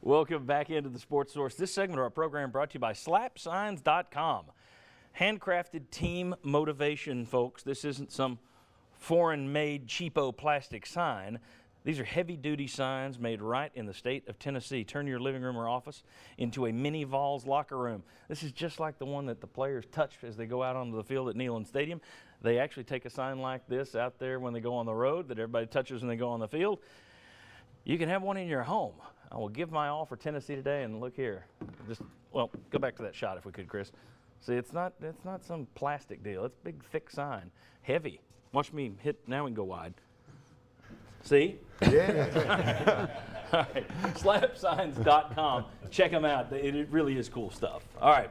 Welcome back into the Sports Source. This segment of our program brought to you by slapsigns.com. Handcrafted team motivation, folks. This isn't some foreign-made cheapo plastic sign. These are heavy-duty signs made right in the state of Tennessee. Turn your living room or office into a mini Vols locker room. This is just like the one that the players touch as they go out onto the field at Neyland Stadium. They actually take a sign like this out there when they go on the road that everybody touches when they go on the field. You can have one in your home. I will give my all for Tennessee today, and look here. Well, go back to that shot if we could, Chris. See, it's not some plastic deal. It's a big, thick sign, heavy. Watch me hit. Now we can go wide. See? Yeah. All right, slapsigns.com. Check them out. It really is cool stuff. All right,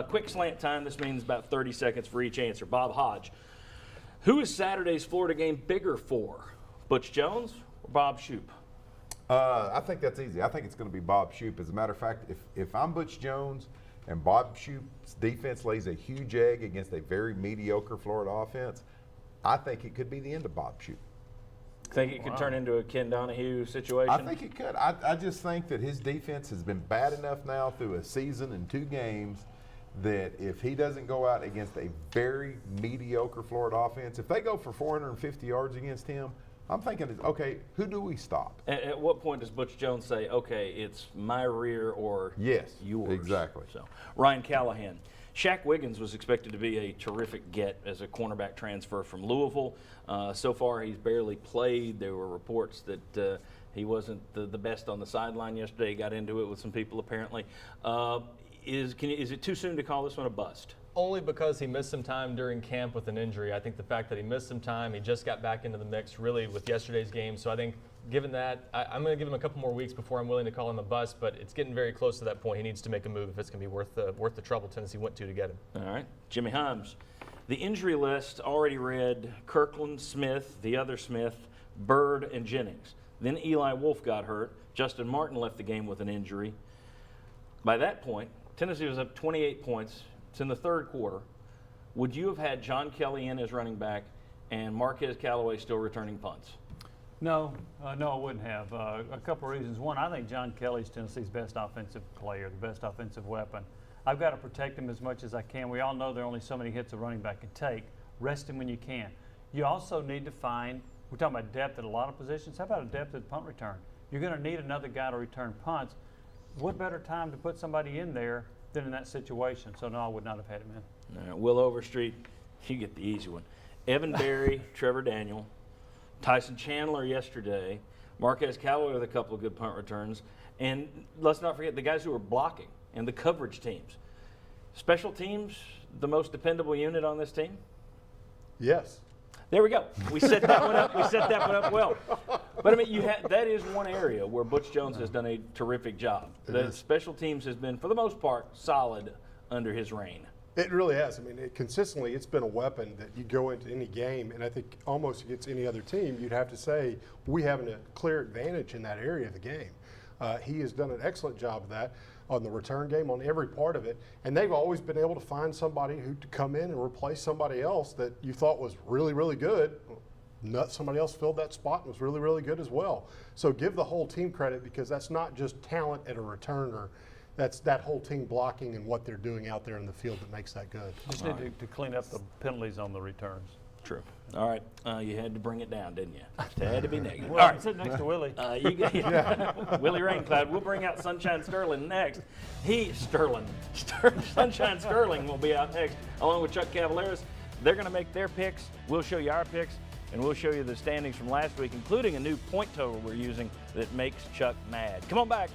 quick slant time. This means about 30 seconds for each answer. Bob Hodge. Who is Saturday's Florida game bigger for? Butch Jones or Bob Shoop? I think that's easy. I think it's going to be Bob Shoop. As a matter of fact, if I'm Butch Jones and Bob Shoop's defense lays a huge egg against a very mediocre Florida offense, I think it could be the end of Bob Shoop. Think it could turn into a Ken Donahue situation? I think it could. I just think that his defense has been bad enough now through a season and 2 games that if he doesn't go out against a very mediocre Florida offense, if they go for 450 yards against him, I'm thinking, okay, who do we stop? At what point does Butch Jones say, okay, it's my rear or yes, yours? Exactly. So, Ryan Callahan. Shaq Wiggins was expected to be a terrific get as a cornerback transfer from Louisville. So far, he's barely played. There were reports that he wasn't the best on the sideline yesterday. He got into it with some people, apparently. Is it too soon to call this one a bust? Only because he missed some time during camp with an injury. I think the fact that he missed some time, he just got back into the mix really with yesterday's game. So I think given that, I'm going to give him a couple more weeks before I'm willing to call him a bust, but it's getting very close to that point. He needs to make a move if it's going to be worth the trouble Tennessee went to get him. All right. Jimmy Himes. The injury list already read Kirkland, Smith, the other Smith, Bird, and Jennings. Then Eli Wolf got hurt. Justin Martin left the game with an injury. By that point, Tennessee was up 28 points. It's in the third quarter. Would you have had John Kelly in as running back and Marquez Callaway still returning punts? No, I wouldn't have. A couple of reasons. One, I think John Kelly's Tennessee's best offensive player, the best offensive weapon. I've got to protect him as much as I can. We all know there are only so many hits a running back can take. Rest him when you can. You also need to find, we're talking about depth at a lot of positions. How about a depth at punt return? You're going to need another guy to return punts. What better time to put somebody in there than in that situation? So, no, I would not have had him in. All right, Will Overstreet, you get the easy one. Evan Berry, Trevor Daniel, Tyson Chandler yesterday, Marquez Callaway with a couple of good punt returns, and let's not forget the guys who are blocking and the coverage teams. Special teams, the most dependable unit on this team? Yes. There we go. We set that one up. We set that one up well. But I mean, that is one area where Butch Jones has done a terrific job. The special teams has been, for the most part, solid under his reign. It really has. I mean, consistently, it's been a weapon that you go into any game, and I think almost against any other team, you'd have to say we have a clear advantage in that area of the game. He has done an excellent job of that on the return game, on every part of it, and they've always been able to find somebody who to come in and replace somebody else that you thought was really, really good. Somebody else filled that spot and was really, really good as well. So give the whole team credit, because that's not just talent at a returner. That's that whole team blocking and what they're doing out there in the field that makes that good. Just need to clean up the penalties on the returns. True. All right. You had to bring it down, didn't you? It had to be negative. Well, All I'm right. sitting next to Willie. Willie Raincloud. We'll bring out Sunshine Sterling next. Sunshine Sterling will be out next, along with Chuck Cavaleris. They're going to make their picks. We'll show you our picks, and we'll show you the standings from last week, including a new point total we're using that makes Chuck mad. Come on back.